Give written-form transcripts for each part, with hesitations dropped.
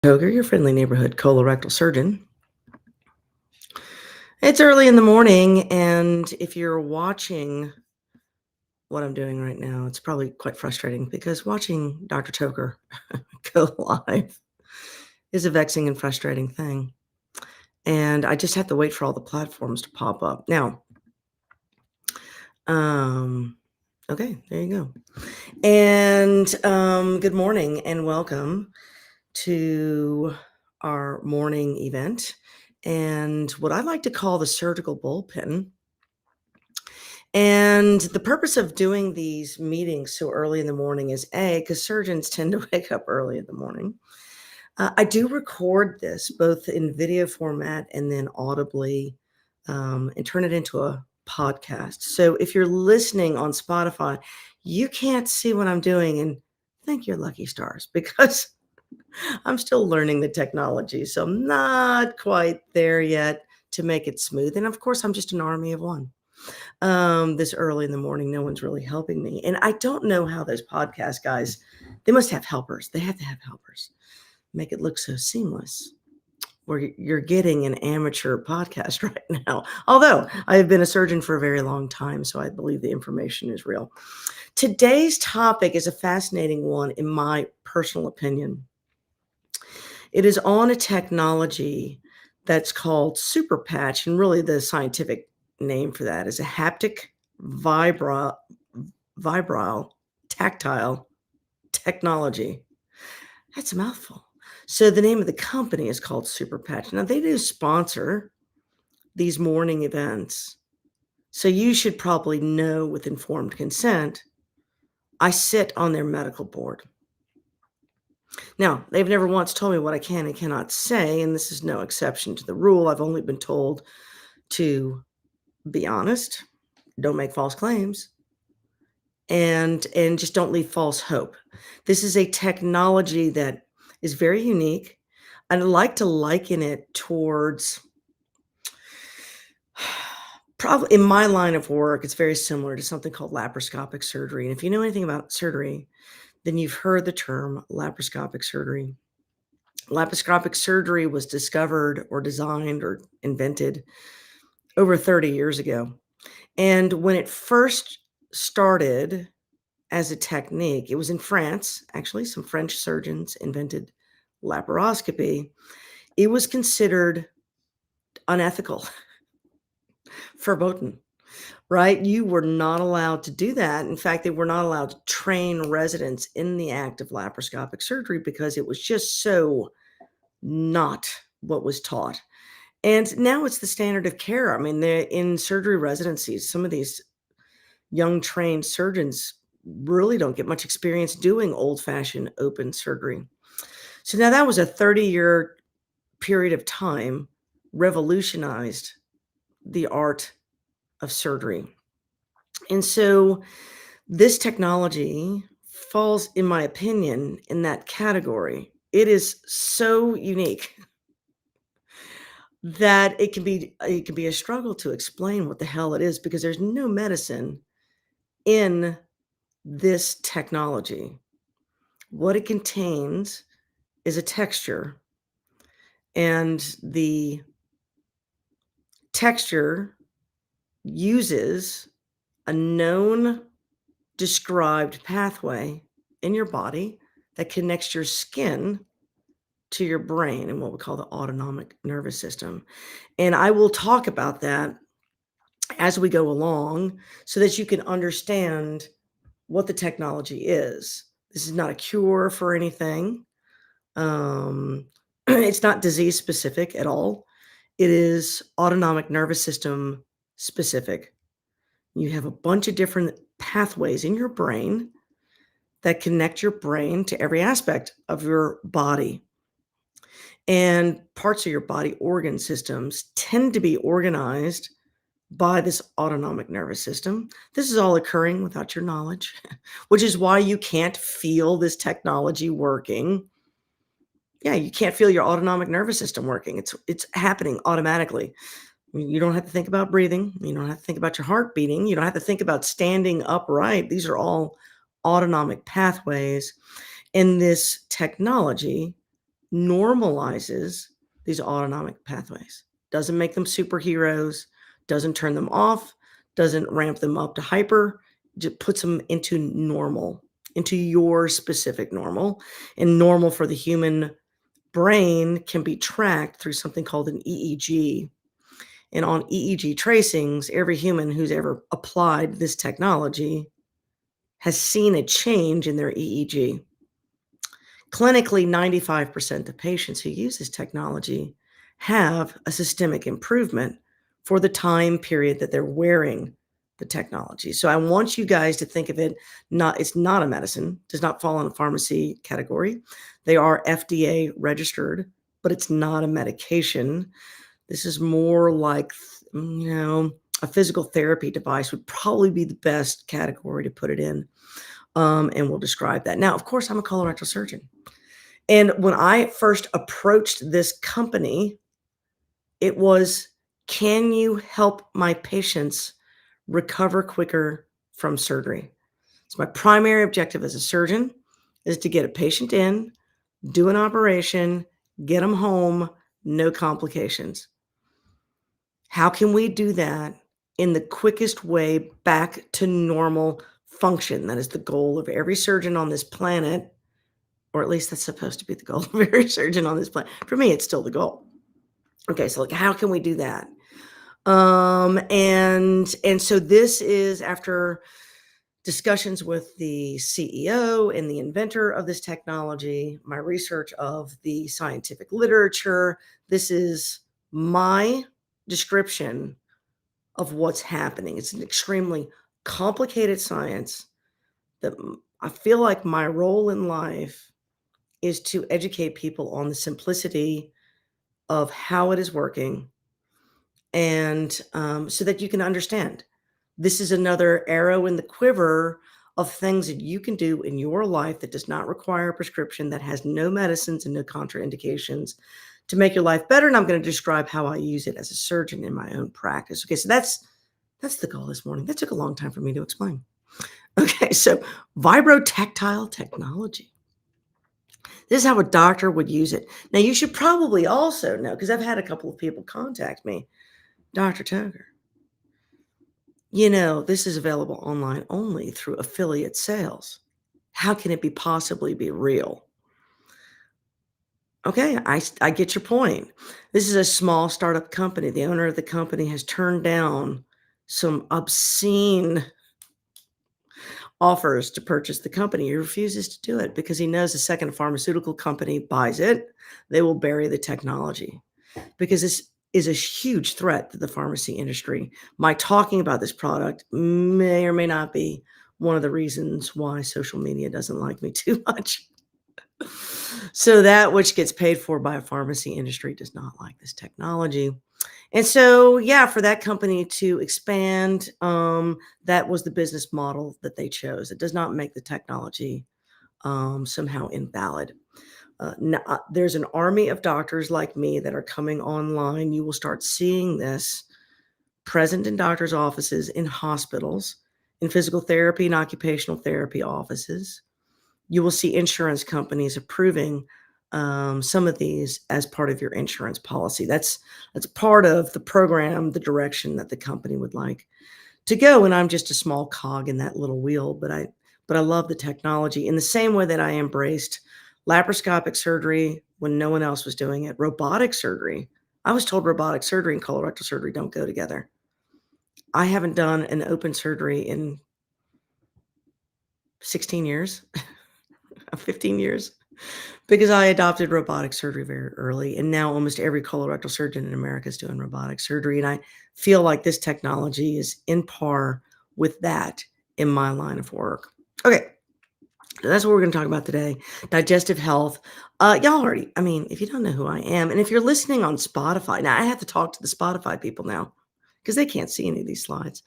Toger, your friendly neighborhood colorectal surgeon. It's early in the morning, and if you're watching what I'm doing right now, it's probably quite frustrating because watching Dr. Toker go live is a vexing and frustrating thing. And I just have to wait for all the platforms to pop up. Now, um, okay, there you go. And good morning and welcome to our morning event and what I like to call the surgical bullpen. And the purpose of doing these meetings so early in the morning is because surgeons tend to wake up early in the morning. I do record this both in video format and then audibly and turn it into a podcast. So if you're listening on Spotify, you can't see what I'm doing and thank your lucky stars because I'm still learning the technology. So I'm not quite there yet to make it smooth. And of course, I'm just an army of one. This early in the morning, no one's really helping me. And I don't know how those podcast guys, they must have helpers. They have to have helpers. Make it look so seamless. Where you're getting an amateur podcast right now. Although I have been a surgeon for a very long time, so I believe the information is real. Today's topic is a fascinating one, in my personal opinion. It is on a technology that's called super patch, and really the scientific name for that is a haptic vibro vibrile tactile technology. That's a mouthful. So the name of the company is called Super Patch. Now they do sponsor these morning events. So you should probably know with informed consent, I sit on their medical board. Now, they've never once told me what I can and cannot say, and this is no exception to the rule. I've only been told to be honest, don't make false claims, and just don't leave false hope. This is a technology that is very unique. I'd like to liken it towards probably in my line of work, it's very similar to something called laparoscopic surgery. And if you know anything about surgery, then you've heard the term laparoscopic surgery. Laparoscopic surgery was discovered or designed or invented over 30 years ago. And when it first started as a technique, it was in France. Actually, some French surgeons invented laparoscopy. It was considered unethical, verboten, right? You were not allowed to do that. In fact, they were not allowed to train residents in the act of laparoscopic surgery because it was just so not what was taught. And now it's the standard of care. I mean, they're in surgery residencies. Some of these young trained surgeons really don't get much experience doing old-fashioned open surgery. So now that was a 30-year period of time, revolutionized the art of surgery. And so this technology falls, in my opinion, in that category. It is so unique that it can be a struggle to explain what the hell it is because there's no medicine in this technology. What it contains is a texture, and the texture uses a known described pathway in your body that connects your skin to your brain and what we call the autonomic nervous system. And I will talk about that as we go along so that you can understand what the technology is. This is not a cure for anything. It's not disease specific at all. It is autonomic nervous system specific. You have a bunch of different pathways in your brain that connect your brain to every aspect of your body. And parts of your body organ systems tend to be organized by this autonomic nervous system. This is all occurring without your knowledge, which is why you can't feel this technology working. Yeah, you can't feel your autonomic nervous system working. It's happening automatically. You don't have to think about breathing. You don't have to think about your heart beating. You don't have to think about standing upright. These are all autonomic pathways. And this technology normalizes these autonomic pathways. Doesn't make them superheroes, doesn't turn them off, doesn't ramp them up to hyper, just puts them into normal, into your specific normal. And normal for the human brain can be tracked through something called an EEG. And on EEG tracings, every human who's ever applied this technology has seen a change in their EEG. Clinically, 95% of patients who use this technology have a systemic improvement for the time period that they're wearing the technology. So I want you guys to think of it it's not a medicine, does not fall in the pharmacy category. They are FDA registered, but it's not a medication. This is more like, a physical therapy device would probably be the best category to put it in. And we'll describe that. Now, of course, I'm a colorectal surgeon. And when I first approached this company, it was, can you help my patients recover quicker from surgery? So my primary objective as a surgeon is to get a patient in, do an operation, get them home, no complications. How can we do that in the quickest way back to normal function? That is the goal of every surgeon on this planet, or at least that's supposed to be the goal of every surgeon on this planet. For me, it's still the goal. Okay, so like, how can we do that? And so this is after discussions with the CEO and the inventor of this technology, my research of the scientific literature. This is my description of what's happening. It's an extremely complicated science that I feel like my role in life is to educate people on the simplicity of how it is working, and so that you can understand. This is another arrow in the quiver of things that you can do in your life that does not require a prescription, that has no medicines and no contraindications, to make your life better. And I'm going to describe how I use it as a surgeon in my own practice. Okay, so that's the goal this morning. That took a long time for me to explain. Okay, so Vibro-Tactile technology. This is how a doctor would use it. Now, you should probably also know, because I've had a couple of people contact me, Dr. Tucker, this is available online only through affiliate sales. How can it possibly be real? Okay, I get your point. This is a small startup company. The owner of the company has turned down some obscene offers to purchase the company. He refuses to do it because he knows the second a pharmaceutical company buys it, they will bury the technology, because this is a huge threat to the pharmacy industry. My talking about this product may or may not be one of the reasons why social media doesn't like me too much. So that which gets paid for by a pharmacy industry does not like this technology. And so, yeah, for that company to expand, that was the business model that they chose. It does not make the technology somehow invalid. There's an army of doctors like me that are coming online. You will start seeing this present in doctors' offices, in hospitals, in physical therapy and occupational therapy offices. You will see insurance companies approving some of these as part of your insurance policy. That's part of the program, the direction that the company would like to go. And I'm just a small cog in that little wheel, but I love the technology in the same way that I embraced laparoscopic surgery when no one else was doing it. Robotic surgery. I was told robotic surgery and colorectal surgery don't go together. I haven't done an open surgery in 16 years, 15 years. Because I adopted robotic surgery very early, and now almost every colorectal surgeon in America is doing robotic surgery, and I feel like this technology is in par with that in my line of work. Okay, so that's what we're going to talk about today, digestive health. Y'all already, if you don't know who I am, and if you're listening on Spotify, now I have to talk to the Spotify people now because they can't see any of these slides.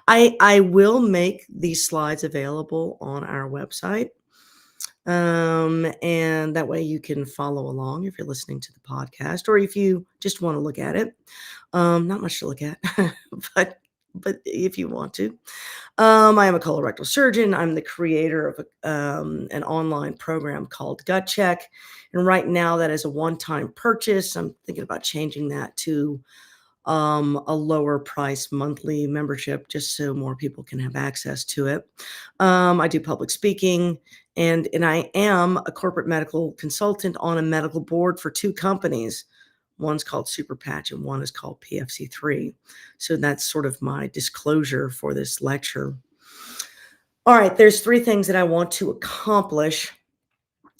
I will make these slides available on our website. And that way you can follow along if you're listening to the podcast, or if you just want to look at it. Not much to look at, but but if you want to. I am a colorectal surgeon. I'm the creator of an online program called Gut Check. And right now, that is a one-time purchase. I'm thinking about changing that to a lower price monthly membership just so more people can have access to it. I do public speaking, and I am a corporate medical consultant on a medical board for two companies. One's called Super Patch and one is called PFC3. So that's sort of my disclosure for this lecture. All right, there's three things that I want to accomplish.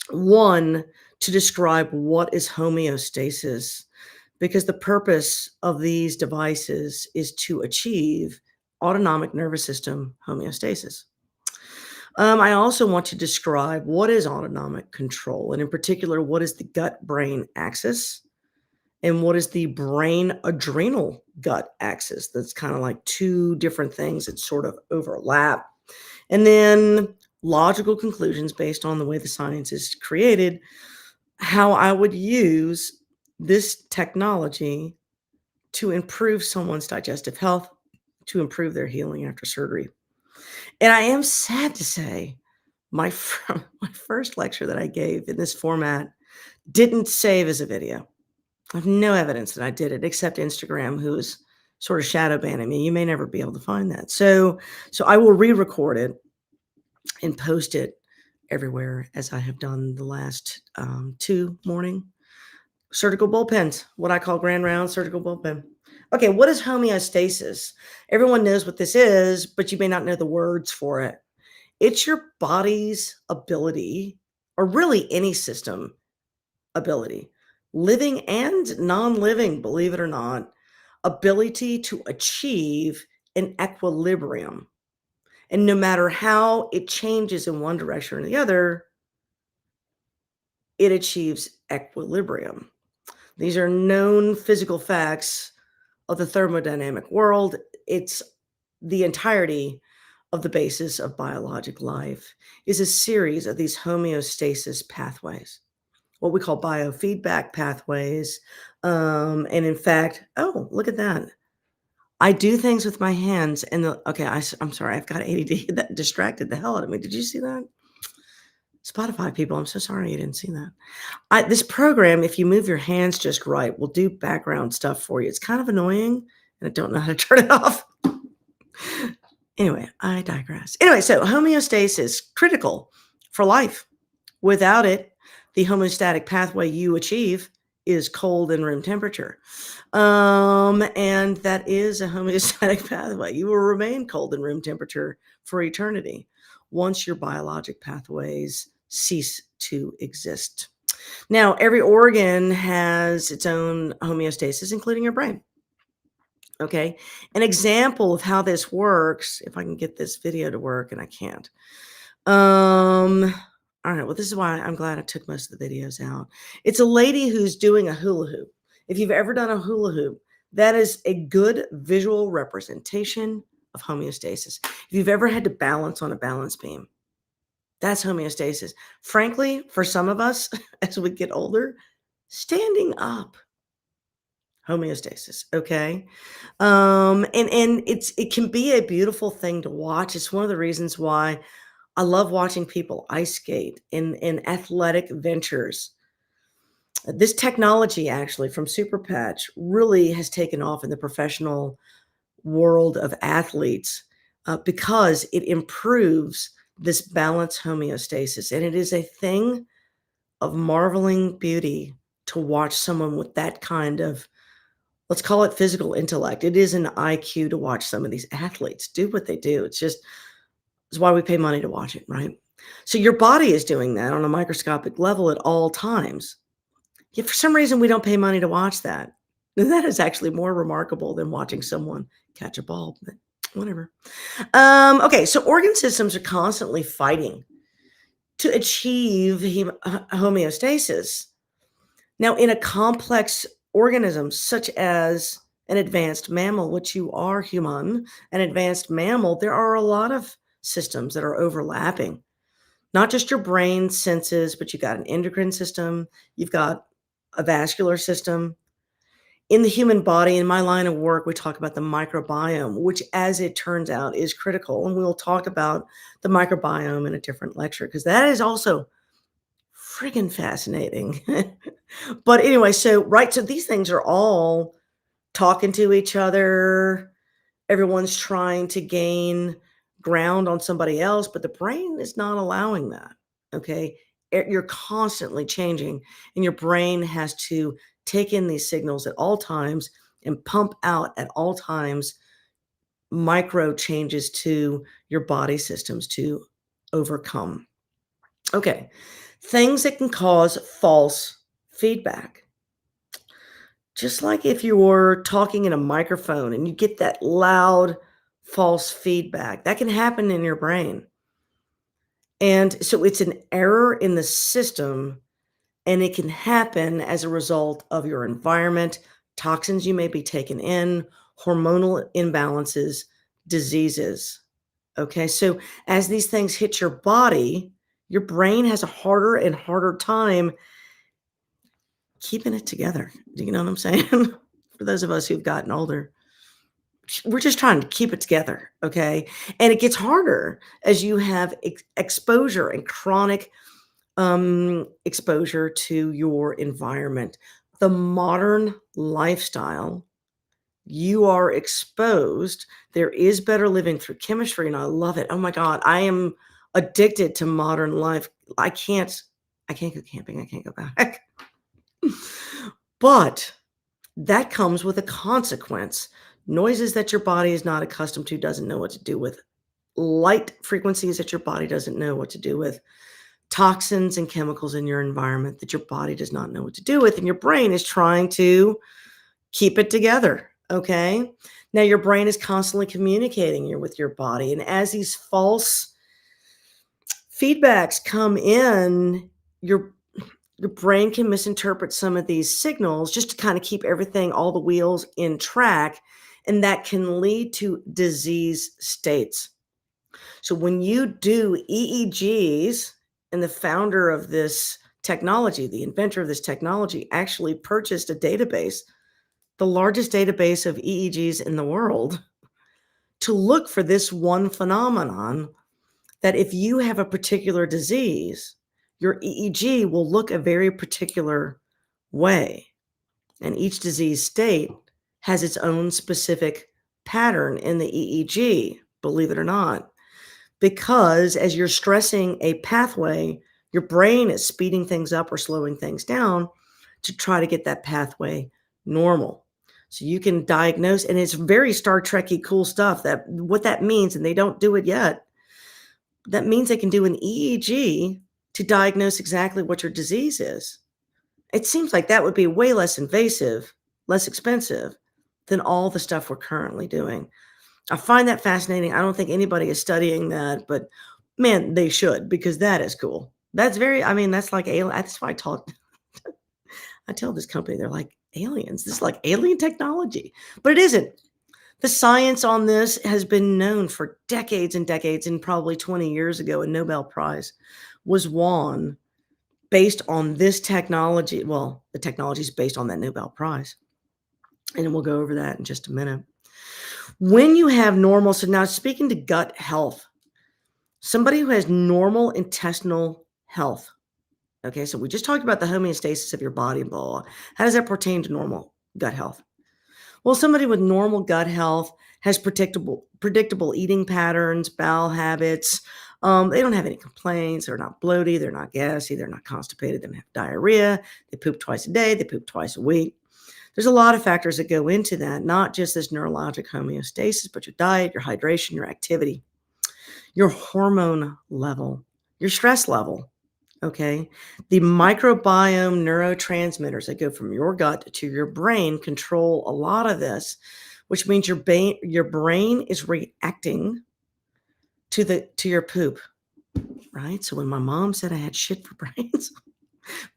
One, to describe what is homeostasis, because the purpose of these devices is to achieve autonomic nervous system homeostasis. I also want to describe what is autonomic control, and in particular, what is the gut-brain axis, and what is the brain-adrenal gut axis. That's kind of like two different things that sort of overlap. And then logical conclusions based on the way the science is created, how I would use this technology to improve someone's digestive health, to improve their healing after surgery. And I am sad to say, my first lecture that I gave in this format didn't save as a video. I have no evidence that I did it except Instagram, who is sort of shadow banning me. You may never be able to find that. So I will re-record it and post it everywhere as I have done the last two morning surgical bullpens, what I call grand round surgical bullpen. Okay, what is homeostasis? Everyone knows what this is, but you may not know the words for it. It's your body's ability, or really any system ability, living and non-living, believe it or not, ability to achieve an equilibrium. And no matter how it changes in one direction or the other, it achieves equilibrium. These are known physical facts of the thermodynamic world. It's the entirety of the basis of biologic life is a series of these homeostasis pathways, what we call biofeedback pathways. And in fact, oh, look at that. I do things with my hands and I'm sorry, I've got ADD that distracted the hell out of me. Did you see that? Spotify people, I'm so sorry you didn't see that. This program, if you move your hands just right, will do background stuff for you. It's kind of annoying, and I don't know how to turn it off. Anyway, I digress. Anyway, so homeostasis, critical for life. Without it, the homeostatic pathway you achieve is cold and room temperature. And that is a homeostatic pathway. You will remain cold and room temperature for eternity once your biologic pathways cease to exist. Now, every organ has its own homeostasis, including your brain. Okay. An example of how this works, if I can get this video to work, and I can't. All right. Well, this is why I'm glad I took most of the videos out. It's a lady who's doing a hula hoop. If you've ever done a hula hoop, that is a good visual representation of homeostasis. If you've ever had to balance on a balance beam, that's homeostasis. Frankly, for some of us, as we get older, standing up, homeostasis. Okay. And it can be a beautiful thing to watch. It's one of the reasons why I love watching people ice skate in athletic ventures. This technology actually from Super Patch really has taken off in the professional world of athletes because it improves this balance homeostasis. And it is a thing of marveling beauty to watch someone with that kind of, let's call it physical intellect. It is an IQ to watch some of these athletes do what they do. It's why we pay money to watch it, right? So your body is doing that on a microscopic level at all times. Yet for some reason, we don't pay money to watch that. And that is actually more remarkable than watching someone catch a ball, but whatever. Okay, so organ systems are constantly fighting to achieve homeostasis. Now, in a complex organism such as an advanced mammal, which you are human, an advanced mammal, there are a lot of systems that are overlapping. Not just your brain senses, but you've got an endocrine system, you've got a vascular system. In the human body, in my line of work, we talk about the microbiome, which, as it turns out, is critical. And we'll talk about the microbiome in a different lecture because that is also friggin' fascinating. But anyway, so, right, so these things are all talking to each other. Everyone's trying to gain ground on somebody else, but the brain is not allowing that, okay? You're constantly changing, and your brain has to take in these signals at all times and pump out at all times micro changes to your body systems to overcome. Okay, things that can cause false feedback. Just like if you were talking in a microphone and you get that loud false feedback, that can happen in your brain. And so it's an error in the system, and it can happen as a result of your environment, toxins you may be taking in, hormonal imbalances, diseases. Okay, so as these things hit your body, your brain has a harder and harder time keeping it together. Do you know what I'm saying? For those of us who've gotten older, we're just trying to keep it together, okay? And it gets harder as you have exposure and chronic exposure to your environment. The modern lifestyle, you are exposed. There is better living through chemistry, and I love it. Oh my God, I am addicted to modern life. I can't go camping. I can't go back. But that comes with a consequence. Noises that your body is not accustomed to, doesn't know what to do with. Light frequencies that your body doesn't know what to do with. Toxins and chemicals in your environment that your body does not know what to do with. And your brain is trying to keep it together. Okay. Now your brain is constantly communicating with your body. And as these false feedbacks come in, your brain can misinterpret some of these signals just to kind of keep everything, all the wheels in track, and that can lead to disease states. So when you do EEGs, and the founder of this technology, the inventor of this technology, actually purchased a database, the largest database of EEGs in the world, to look for this one phenomenon, that if you have a particular disease, your EEG will look a very particular way. And each disease state has its own specific pattern in the EEG, believe it or not. Because as you're stressing a pathway, your brain is speeding things up or slowing things down to try to get that pathway normal. So you can diagnose, and it's very Star Trek-y cool stuff, that what that means, and they don't do it yet. That means they can do an EEG to diagnose exactly what your disease is. It seems like that would be way less invasive, less expensive than all the stuff we're currently doing. I find that fascinating. I don't think anybody is studying that, but man, they should, because that is cool. That's very, I mean, that's like alien. That's why I tell this company, they're like aliens. This is like alien technology, but it isn't. The science on this has been known for decades and decades, and probably 20 years ago, a Nobel Prize was won based on this technology. Well, the technology is based on that Nobel Prize, and we'll go over that in just a minute. When you have normal, so now speaking to gut health, somebody who has normal intestinal health, okay, so we just talked about the homeostasis of your body, blah, blah, blah. How does that pertain to normal gut health? Well, somebody with normal gut health has predictable eating patterns, bowel habits. They don't have any complaints. They're not bloated. They're not gassy. They're not constipated. They don't have diarrhea. They poop twice a day. They poop twice a week. There's a lot of factors that go into that, not just this neurologic homeostasis, but your diet, your hydration, your activity, your hormone level, your stress level. Okay. The microbiome neurotransmitters that go from your gut to your brain control a lot of this, which means your brain is reacting to your poop. Right. So when my mom said I had shit for brains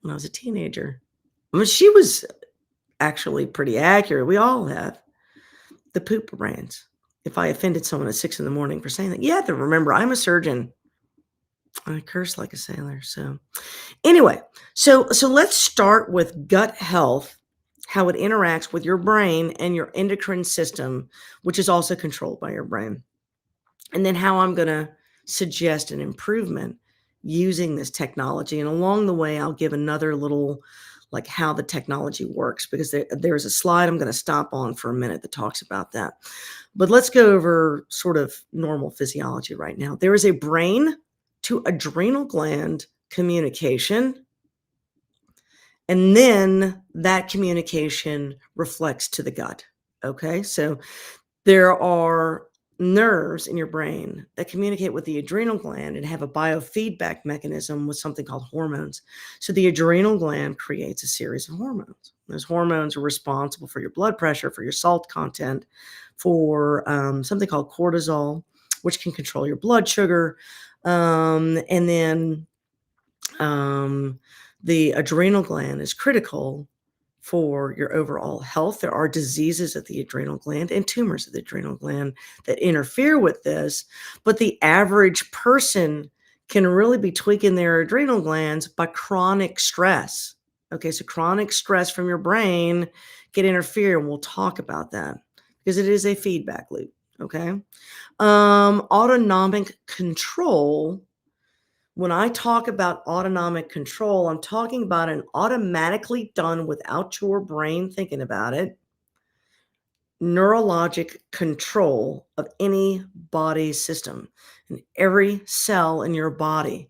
when I was a teenager, I mean, she was actually pretty accurate. We all have the poop brains. If I offended someone at 6 a.m. for saying that, you have to remember I'm a surgeon. I curse like a sailor. So anyway, so let's start with gut health. how it interacts with your brain and your endocrine system, which is also controlled by your brain. And then how I'm going to suggest an improvement using this technology. And along the way, I'll give another little, like, how the technology works, because there's a slide I'm going to stop on for a minute that talks about that. But let's go over sort of normal physiology right now. There is a brain to adrenal gland communication, and then that communication reflects to the gut. Okay, so there are nerves in your brain that communicate with the adrenal gland and have a biofeedback mechanism with something called hormones. So the adrenal gland creates a series of hormones. Those hormones are responsible for your blood pressure, for your salt content, for something called cortisol, which can control your blood sugar. And then the adrenal gland is critical for your overall health. There are diseases of the adrenal gland and tumors of the adrenal gland that interfere with this, but the average person can really be tweaking their adrenal glands by chronic stress. Okay, so chronic stress from your brain can interfere, and we'll talk about that because it is a feedback loop. Okay, autonomic control. When I talk about autonomic control, I'm talking about an automatically done without your brain thinking about it, neurologic control of any body system. And every cell in your body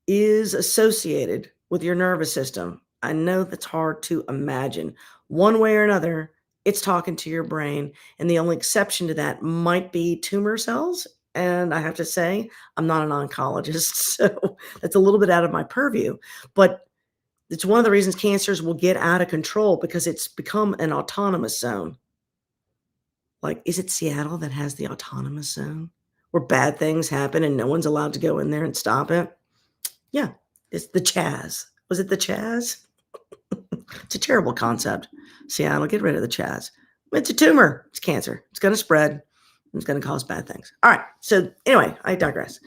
is associated with your nervous system. I know that's hard to imagine. One way or another, it's talking to your brain. And the only exception to that might be tumor cells. And I have to say, I'm not an oncologist, so that's a little bit out of my purview. But it's one of the reasons cancers will get out of control, because it's become an autonomous zone. Like, is it Seattle that has the autonomous zone where bad things happen and no one's allowed to go in there and stop it? Yeah, it's the Chaz. Was it the Chaz? It's a terrible concept. Seattle, get rid of the Chaz. It's a tumor. It's cancer. It's going to spread. It's going to cause bad things. All right. So anyway, I digress.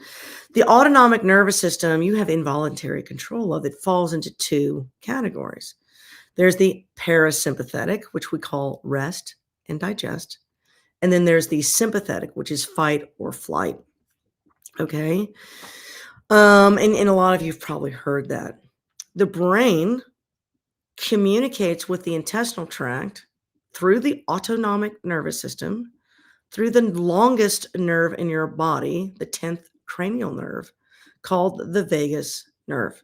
The autonomic nervous system, you have involuntary control of. It falls into two categories. There's the parasympathetic, which we call rest and digest. And then there's the sympathetic, which is fight or flight. Okay. And a lot of you've probably heard that. The brain communicates with the intestinal tract through the autonomic nervous system, through the longest nerve in your body, the 10th cranial nerve, called the vagus nerve.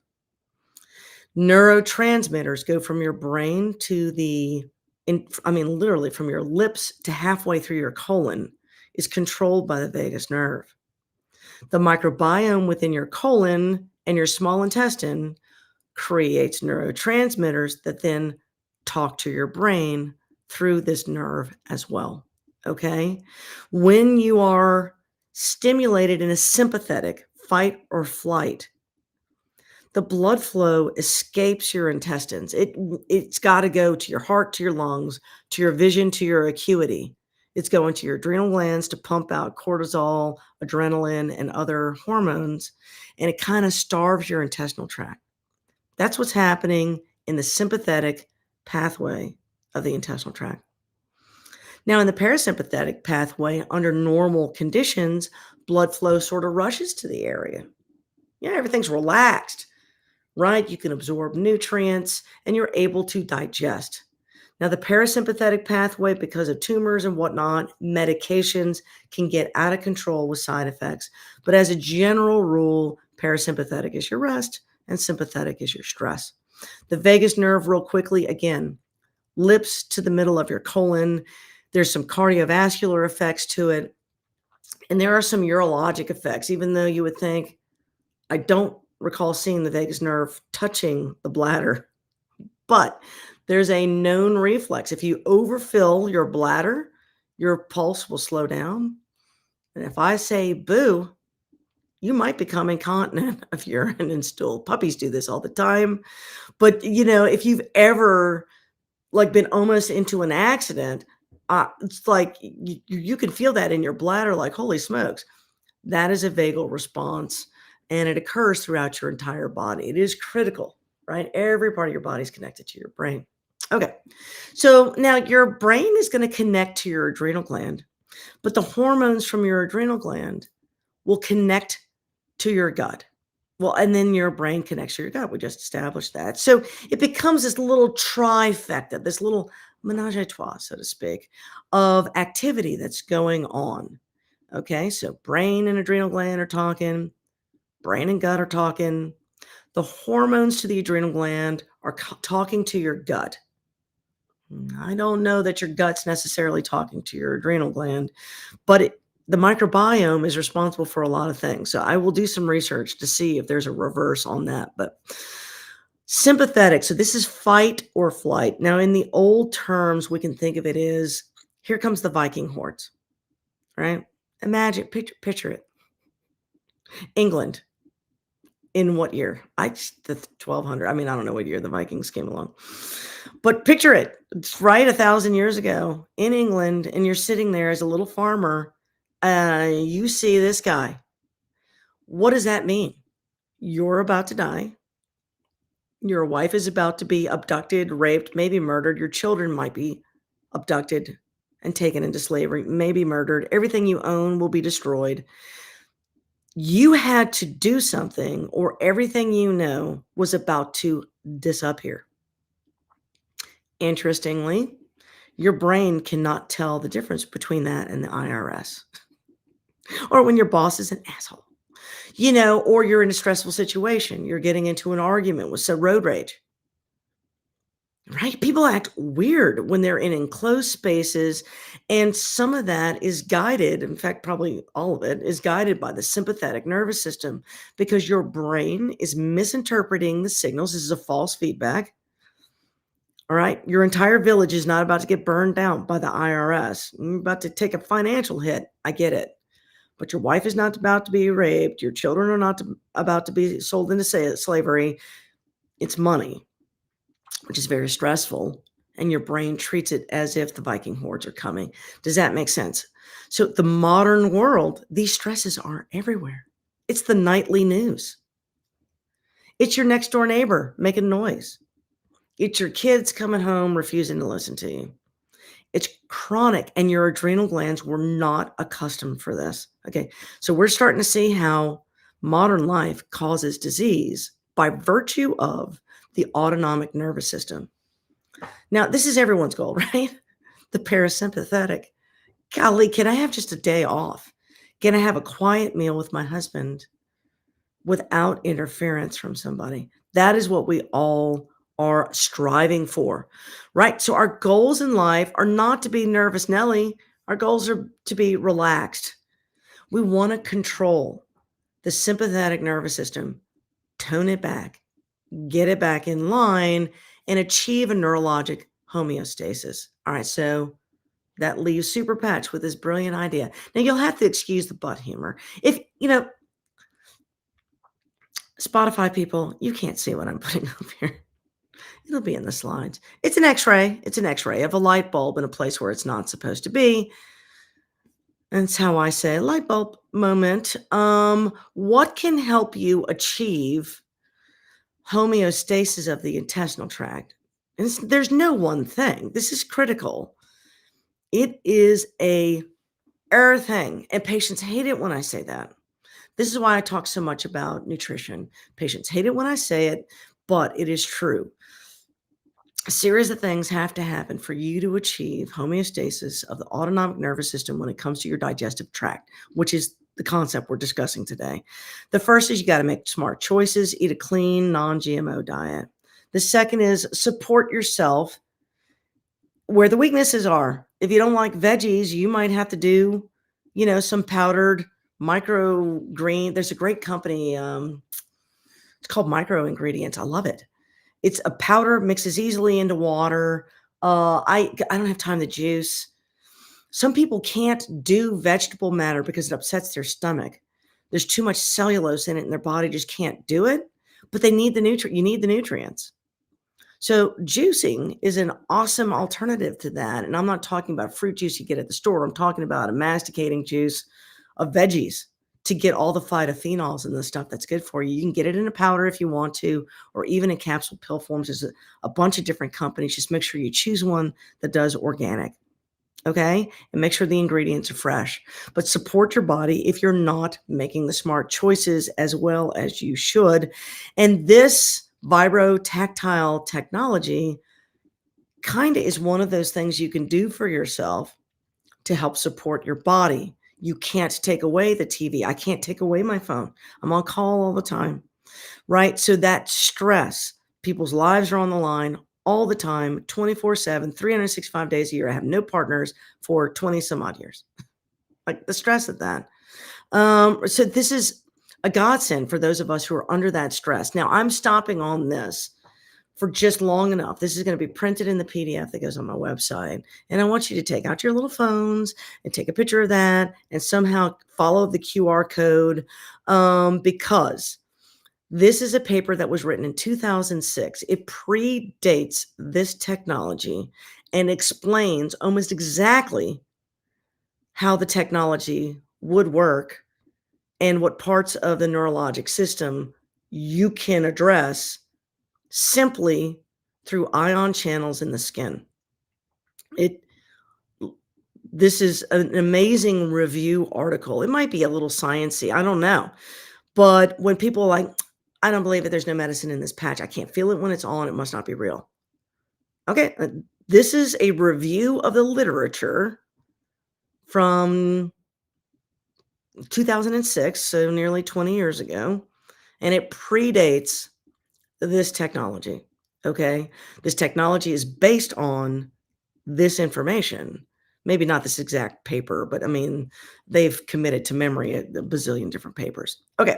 Neurotransmitters go from your brain to literally from your lips to halfway through your colon is controlled by the vagus nerve. The microbiome within your colon and your small intestine creates neurotransmitters that then talk to your brain through this nerve as well. Okay. When you are stimulated in a sympathetic fight or flight, the blood flow escapes your intestines. It's got to go to your heart, to your lungs, to your vision, to your acuity. It's going to your adrenal glands to pump out cortisol, adrenaline, and other hormones, and it kind of starves your intestinal tract. That's what's happening in the sympathetic pathway of the intestinal tract. Now, in the parasympathetic pathway, under normal conditions, blood flow sort of rushes to the area. Yeah, everything's relaxed, right? You can absorb nutrients and you're able to digest. Now, the parasympathetic pathway, because of tumors and whatnot, medications can get out of control with side effects. But as a general rule, parasympathetic is your rest and sympathetic is your stress. The vagus nerve, real quickly, again, lips to the middle of your colon. There's some cardiovascular effects to it. And there are some urologic effects, even though you would think, I don't recall seeing the vagus nerve touching the bladder. But there's a known reflex. If you overfill your bladder, your pulse will slow down. And if I say boo, you might become incontinent of urine and stool. Puppies do this all the time. But, if you've ever been almost into an accident, it's like you can feel that in your bladder, like, holy smokes. That is a vagal response, and it occurs throughout your entire body. It is critical, right? Every part of your body is connected to your brain. Okay. So now your brain is going to connect to your adrenal gland, but the hormones from your adrenal gland will connect to your gut. Well, and then your brain connects to your gut. We just established that. So it becomes this little trifecta, this little menage a trois, so to speak, of activity that's going on. Okay. So brain and adrenal gland are talking, brain and gut are talking. The hormones to the adrenal gland are talking to your gut. I don't know that your gut's necessarily talking to your adrenal gland, but the microbiome is responsible for a lot of things. So I will do some research to see if there's a reverse on that. But sympathetic, so this is fight or flight. Now, in the old terms, we can think of it as here comes the Viking hordes, right? Imagine, picture it. England, in what year? The 1200. I mean, I don't know what year the Vikings came along, but picture it. It's right 1,000 years ago in England, and you're sitting there as a little farmer. You see this guy. What does that mean? You're about to die. Your wife is about to be abducted, raped, maybe murdered. Your children might be abducted and taken into slavery, maybe murdered. Everything you own will be destroyed. You had to do something, or everything you know was about to disappear. Interestingly, your brain cannot tell the difference between that and the IRS, or when your boss is an asshole, or you're in a stressful situation. You're getting into an argument with some road rage, right? People act weird when they're in enclosed spaces, and some of that is guided. In fact, probably all of it is guided by the sympathetic nervous system, because your brain is misinterpreting the signals. This is a false feedback. All right. Your entire village is not about to get burned down by the IRS. You're about to take a financial hit. I get it. But your wife is not about to be raped. Your children are not about to be sold into slavery. It's money, which is very stressful. And your brain treats it as if the Viking hordes are coming. Does that make sense? So the modern world, these stresses are everywhere. It's the nightly news. It's your next door neighbor making noise. It's your kids coming home refusing to listen to you. It's chronic, and your adrenal glands were not accustomed for this. Okay, so we're starting to see how modern life causes disease by virtue of the autonomic nervous system. Now, this is everyone's goal, right? The parasympathetic. Golly, can I have just a day off? Can I have a quiet meal with my husband without interference from somebody? That is what we all are striving for, right? So our goals in life are not to be nervous Nelly. Our goals are to be relaxed. We want to control the sympathetic nervous system, tone it back, get it back in line, and achieve a neurologic homeostasis. All right, so that leaves Super Patch with this brilliant idea. Now, you'll have to excuse the butt humor. If, Spotify people, you can't see what I'm putting up here. It'll be in the slides. It's an X-ray. It's an X-ray of a light bulb in a place where it's not supposed to be. That's how I say light bulb moment. What can help you achieve homeostasis of the intestinal tract? And there's no one thing. This is critical. It is a thing, and patients hate it when I say that. This is why I talk so much about nutrition. Patients hate it when I say it, but it is true. A series of things have to happen for you to achieve homeostasis of the autonomic nervous system when it comes to your digestive tract, which is the concept we're discussing today. The first is you got to make smart choices, eat a clean, non-GMO diet. The second is support yourself where the weaknesses are. If you don't like veggies, you might have to do, some powdered microgreen. There's a great company. It's called Micro Ingredients. I love it. It's a powder, mixes easily into water. I don't have time to juice. Some people can't do vegetable matter because it upsets their stomach. There's too much cellulose in it, and their body just can't do it. But they need you need the nutrients. So juicing is an awesome alternative to that. And I'm not talking about fruit juice you get at the store. I'm talking about a masticating juice of veggies to get all the phytophenols and the stuff that's good for you. You can get it in a powder if you want to, or even in capsule pill forms. There's a bunch of different companies. Just make sure you choose one that does organic. Okay. And make sure the ingredients are fresh, but support your body if you're not making the smart choices as well as you should. And this Vibro-Tactile technology kind of is one of those things you can do for yourself to help support your body. You can't take away the TV. I can't take away my phone. I'm on call all the time, right? So that stress, people's lives are on the line all the time, 24/7, 365 days a year. I have no partners for 20 some odd years. Like the stress of that. So this is a godsend for those of us who are under that stress. Now I'm stopping on this for just long enough. This is going to be printed in the PDF that goes on my website. And I want you to take out your little phones and take a picture of that and somehow follow the QR code, because this is a paper that was written in 2006. It predates this technology and explains almost exactly how the technology would work and what parts of the neurologic system you can address simply through ion channels in the skin. This is an amazing review article. It might be a little sciencey, I don't know. But when people are like, I don't believe it, there's no medicine in this patch. I can't feel it when it's on. It must not be real. Okay, this is a review of the literature from 2006, so nearly 20 years ago, and it predates this technology. Okay, this technology is based on this information. Maybe not this exact paper, but I mean, they've committed to memory a bazillion different papers. Okay,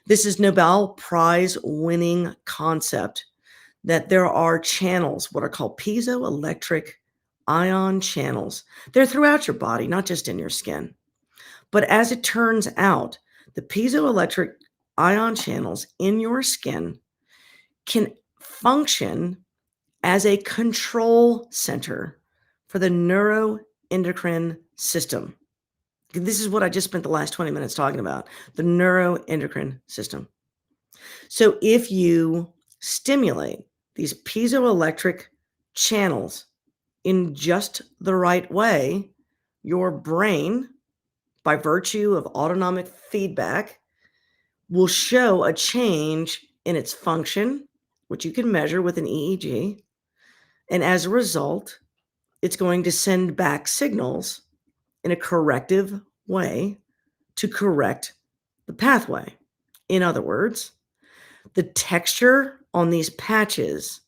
this is Nobel Prize winning concept that there are channels, what are called piezoelectric ion channels. They're throughout your body, not just in your skin. But as it turns out, the piezoelectric ion channels in your skin can function as a control center for the neuroendocrine system. This is what I just spent the last 20 minutes talking about, the neuroendocrine system. So if you stimulate these piezoelectric channels in just the right way, your brain, by virtue of autonomic feedback, will show a change in its function, which you can measure with an EEG. And as a result, it's going to send back signals in a corrective way to correct the pathway. In other words, the texture on these patches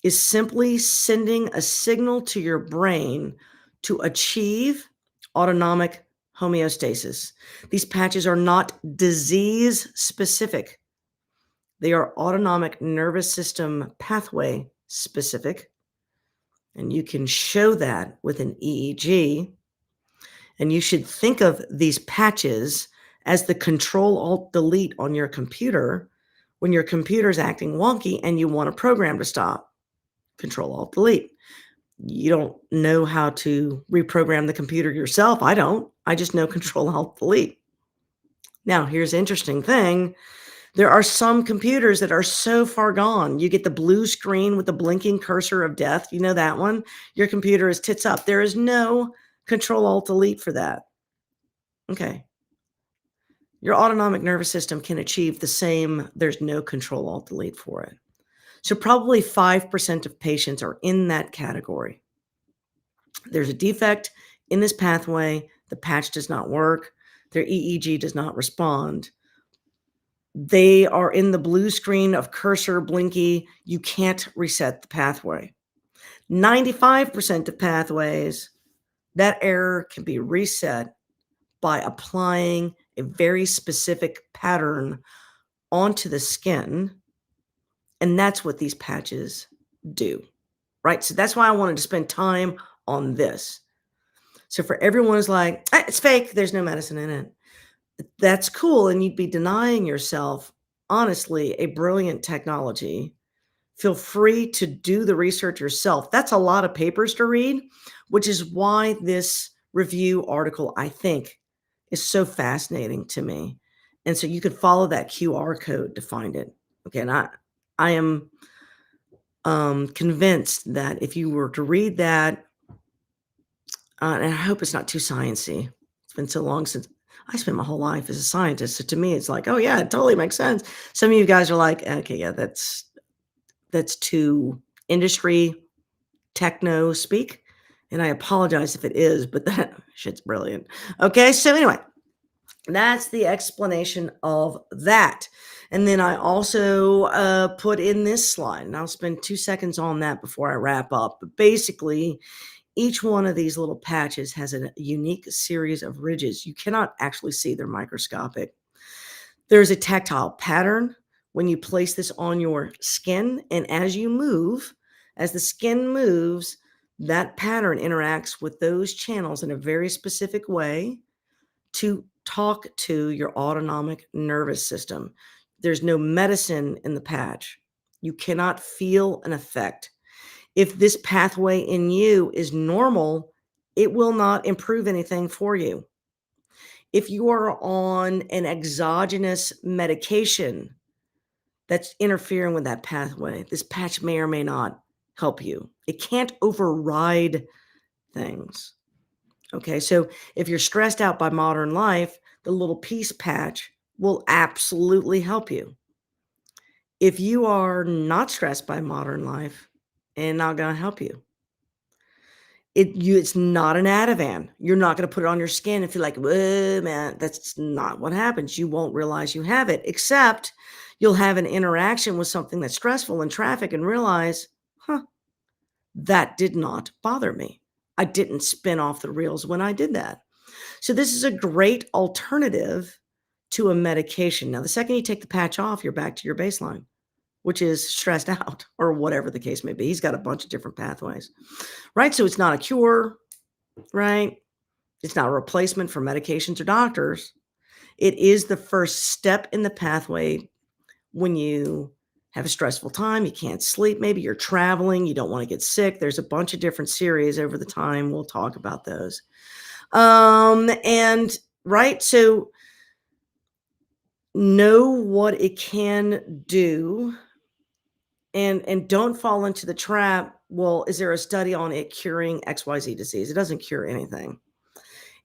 is simply sending a signal to your brain to achieve autonomic homeostasis. These patches are not disease specific. They are autonomic nervous system pathway specific. And you can show that with an EEG. And you should think of these patches as the Control-Alt-Delete on your computer when your computer is acting wonky and you want a program to stop. Control-Alt-Delete. You don't know how to reprogram the computer yourself. I don't. I just know Control-Alt-Delete. Now, here's the interesting thing. There are some computers that are so far gone. You get the blue screen with the blinking cursor of death. You know that one? Your computer is tits up. There is no Control-Alt-Delete for that. Okay. Your autonomic nervous system can achieve the same. There's no Control-Alt-Delete for it. So probably 5% of patients are in that category. There's a defect in this pathway. The patch does not work. Their EEG does not respond. They are in the blue screen of cursor blinky. You can't reset the pathway. 95% of pathways, that error can be reset by applying a very specific pattern onto the skin. And that's what these patches do, right? So that's why I wanted to spend time on this. So for everyone who's like, it's fake, there's no medicine in it. That's cool. And you'd be denying yourself, honestly, a brilliant technology. Feel free to do the research yourself. That's a lot of papers to read, which is why this review article, I think, is so fascinating to me. And so you could follow that QR code to find it. Okay, and I am convinced that if you were to read that, and I hope it's not too sciencey. It's been so long since I spent my whole life as a scientist. So to me, it's like, oh yeah, it totally makes sense. Some of you guys are like, okay, yeah, that's too industry techno speak. And I apologize if it is, but that shit's brilliant. Okay, so anyway, that's the explanation of that. And then I also put in this slide, and I'll spend 2 seconds on that before I wrap up. But basically, each one of these little patches has a unique series of ridges. You cannot actually see, they're microscopic. There's a tactile pattern when you place this on your skin, and as you move, as the skin moves, that pattern interacts with those channels in a very specific way to talk to your autonomic nervous system. There's no medicine in the patch. You cannot feel an effect. If this pathway in you is normal, it will not improve anything for you. If you are on an exogenous medication that's interfering with that pathway, this patch may or may not help you. It can't override things. Okay, so if you're stressed out by modern life, the little peace patch will absolutely help you. If you are not stressed by modern life, and not going to help you. It's not an Ativan. You're not gonna put it on your skin and feel like, "Whoa, man," that's not what happens. You won't realize you have it, except you'll have an interaction with something that's stressful in traffic and realize, "Huh, that did not bother me. I didn't spin off the rails when I did that." So this is a great alternative to a medication. Now, the second you take the patch off, you're back to your baseline, which is stressed out or whatever the case may be. He's got a bunch of different pathways, right? So it's not a cure, right? It's not a replacement for medications or doctors. It is the first step in the pathway when you have a stressful time, you can't sleep, maybe you're traveling, you don't want to get sick. There's a bunch of different series over the time. We'll talk about those. And right, so know what it can do and don't fall into the trap. Well, is there a study on it curing XYZ disease? It doesn't cure anything.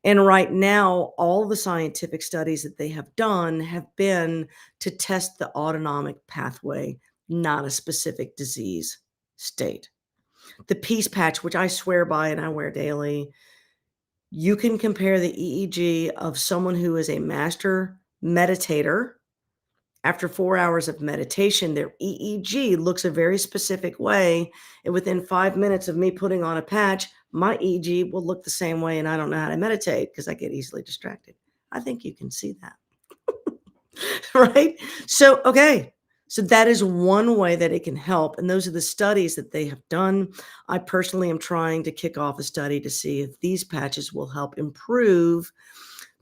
And right now, all the scientific studies that they have done have been to test the autonomic pathway, not a specific disease state. The peace patch, which I swear by and I wear daily, you can compare the EEG of someone who is a master meditator. After 4 hours of meditation, their EEG looks a very specific way, and within 5 minutes of me putting on a patch, my EEG will look the same way, and I don't know how to meditate because I get easily distracted. I think you can see that, right? So, okay, so that is one way that it can help, and those are the studies that they have done. I personally am trying to kick off a study to see if these patches will help improve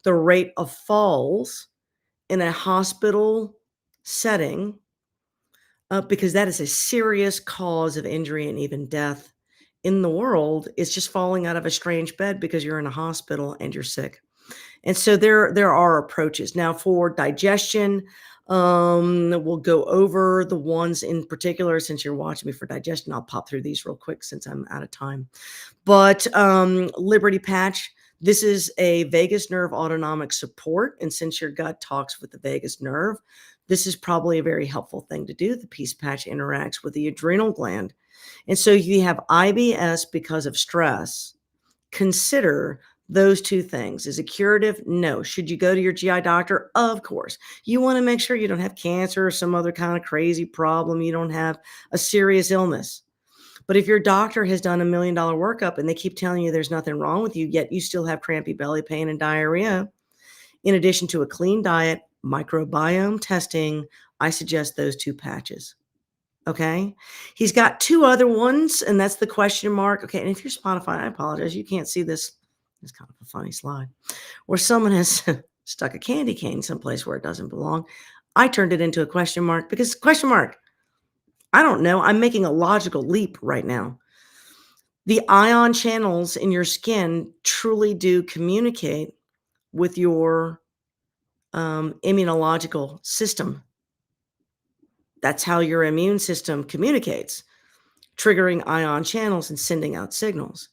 the rate of falls in a hospital setting, because that is a serious cause of injury and even death in the world. It's just falling out of a strange bed because you're in a hospital and you're sick. And so there are approaches. Now for digestion, we'll go over the ones in particular. Since you're watching me for digestion, I'll pop through these real quick since I'm out of time. But Liberty Patch, this is a vagus nerve autonomic support. And since your gut talks with the vagus nerve, this is probably a very helpful thing to do. The peace patch interacts with the adrenal gland. And so you have IBS because of stress. Consider those two things. Is it curative? No. Should you go to your GI doctor? Of course. You want to make sure you don't have cancer or some other kind of crazy problem. You don't have a serious illness. But if your doctor has done $1 million workup and they keep telling you there's nothing wrong with you, yet you still have crampy belly pain and diarrhea, in addition to a clean diet, microbiome testing, I suggest those two patches. Okay. He's got two other ones, and that's the question mark. Okay. And if you're Spotify, I apologize. You can't see this. It's kind of a funny slide where someone has stuck a candy cane someplace where it doesn't belong. I turned it into a question mark because question mark. I don't know. I'm making a logical leap right now. The ion channels in your skin truly do communicate with your immunological system. That's how your immune system communicates, triggering ion channels and sending out signals.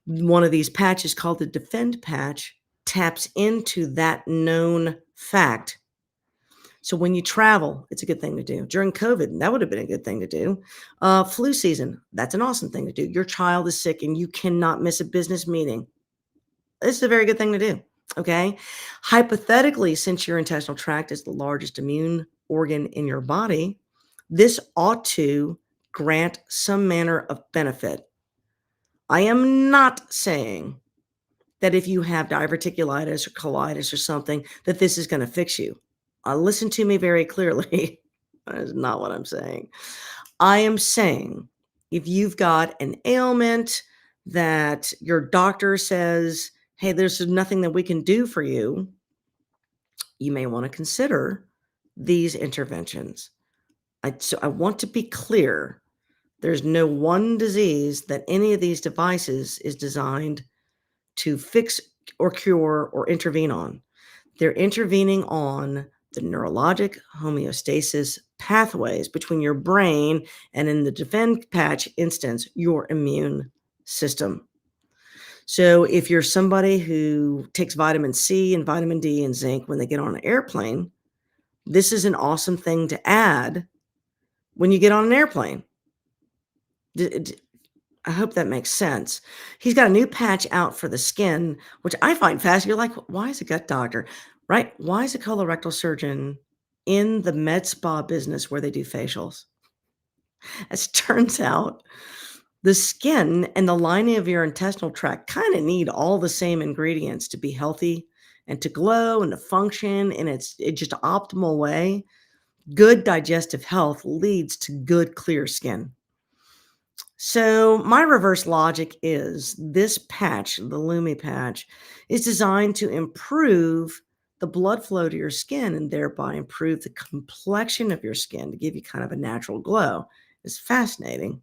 One of these patches, called the Defend patch, taps into that known fact. So when you travel, it's a good thing to do. During COVID, that would have been a good thing to do. Flu season, that's an awesome thing to do. Your child is sick and you cannot miss a business meeting. This is a very good thing to do. Okay. Hypothetically, since your intestinal tract is the largest immune organ in your body, this ought to grant some manner of benefit. I am not saying that if you have diverticulitis or colitis or something, that this is going to fix you. Listen to me very clearly. That is not what I'm saying. I am saying if you've got an ailment that your doctor says, hey, there's nothing that we can do for you, you may want to consider these interventions. So I want to be clear. There's no one disease that any of these devices is designed to fix or cure or intervene on. They're intervening on the neurologic homeostasis pathways between your brain and, in the Defend patch instance, your immune system. So if you're somebody who takes vitamin C and vitamin D and zinc when they get on an airplane, this is an awesome thing to add when you get on an airplane. I hope that makes sense. He's got a new patch out for the skin, which I find fascinating. You're like, why is a gut doctor, right? Why is a colorectal surgeon in the med spa business where they do facials? As it turns out, the skin and the lining of your intestinal tract kind of need all the same ingredients to be healthy and to glow and to function in its just optimal way. Good digestive health leads to good, clear skin. So my reverse logic is this patch, the Lumi patch, is designed to improve the blood flow to your skin and thereby improve the complexion of your skin to give you kind of a natural glow. It's fascinating.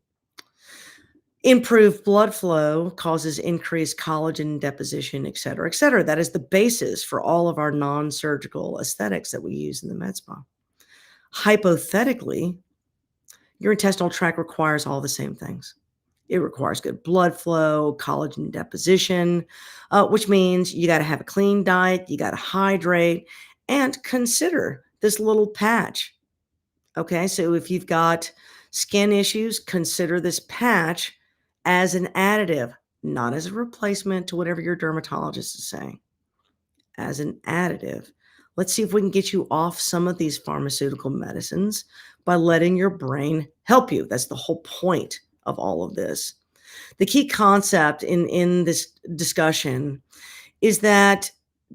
Improved blood flow causes increased collagen deposition, et cetera, et cetera. That is the basis for all of our non-surgical aesthetics that we use in the med spa. Hypothetically, your intestinal tract requires all the same things. It requires good blood flow, collagen deposition, which means you got to have a clean diet, you got to hydrate, and consider this little patch. Okay, so if you've got skin issues, consider this patch as an additive, not as a replacement to whatever your dermatologist is saying. As an additive. Let's see if we can get you off some of these pharmaceutical medicines by letting your brain help you. That's the whole point of all of this. The key concept in this discussion is that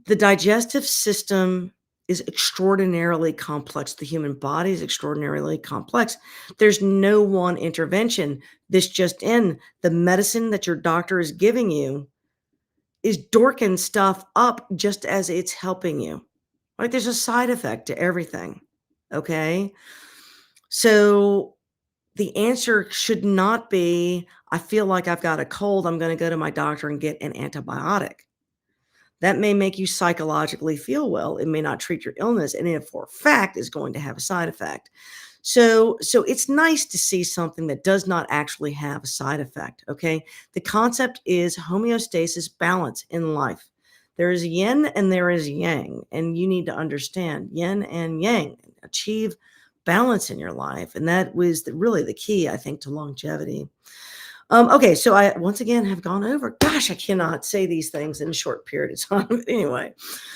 the digestive system is extraordinarily complex. The human body is extraordinarily complex. There's no one intervention. This just in, the medicine that your doctor is giving you is dorking stuff up just as it's helping you. Like there's a side effect to everything. Okay. So the answer should not be, I feel like I've got a cold, I'm going to go to my doctor and get an antibiotic. That may make you psychologically feel well. It may not treat your illness, and it for a fact is going to have a side effect. So it's nice to see something that does not actually have a side effect, okay? The concept is homeostasis, balance in life. There is yin and there is yang, and you need to understand yin and yang, achieve balance in your life, and that was really the key, I think, to longevity. Okay, so I once again have gone over. Gosh, I cannot say these things in a short period of time. But anyway,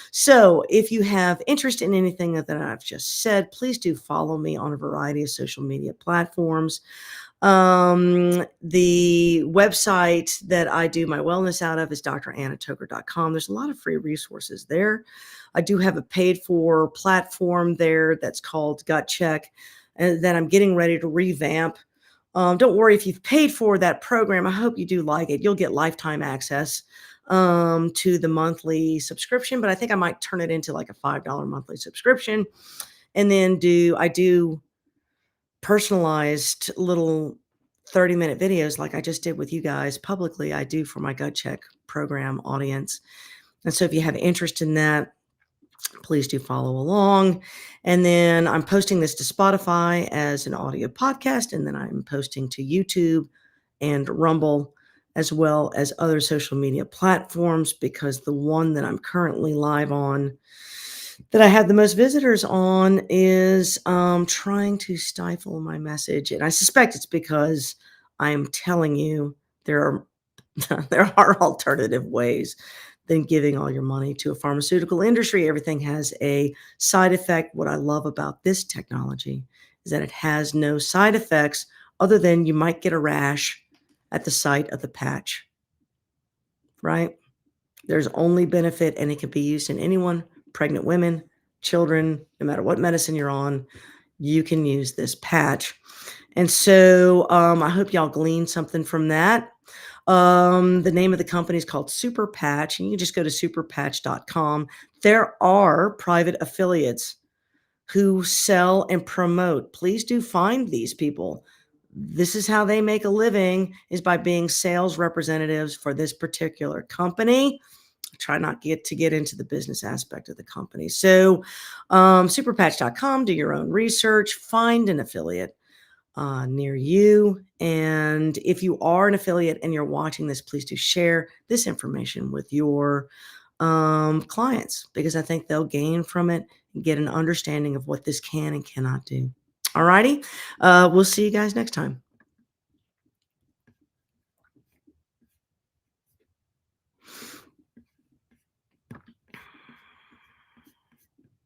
so if you have interest in anything that I've just said, please do follow me on a variety of social media platforms. The website that I do my wellness out of is dranatoker.com. There's a lot of free resources there. I do have a paid for platform there that's called Gut Check, and that I'm getting ready to revamp. Don't worry if you've paid for that program. I hope you do like it. You'll get lifetime access to the monthly subscription, but I think I might turn it into like a $5 monthly subscription. And then I do personalized little 30-minute videos like I just did with you guys publicly. I do for my Gut Check program audience. And so if you have interest in that, please do follow along. And then I'm posting this to Spotify as an audio podcast, and then I'm posting to YouTube and Rumble, as well as other social media platforms, because the one that I'm currently live on that I have the most visitors on is trying to stifle my message. And I suspect it's because I am telling you there are there are alternative ways than giving all your money to a pharmaceutical industry. Everything has a side effect. What I love about this technology is that it has no side effects other than you might get a rash at the site of the patch, right? There's only benefit, and it can be used in anyone, pregnant women, children, no matter what medicine you're on, you can use this patch. And so I hope y'all glean something from that. The name of the company is called Super Patch, and you can just go to superpatch.com. There are private affiliates who sell and promote. Please do find these people. This is how they make a living, is by being sales representatives for this particular company. Try not to get into the business aspect of the company. So superpatch.com, do your own research, find an affiliate near you. And if you are an affiliate and you're watching this, please do share this information with your clients, because I think they'll gain from it and get an understanding of what this can and cannot do. All righty. We'll see you guys next time.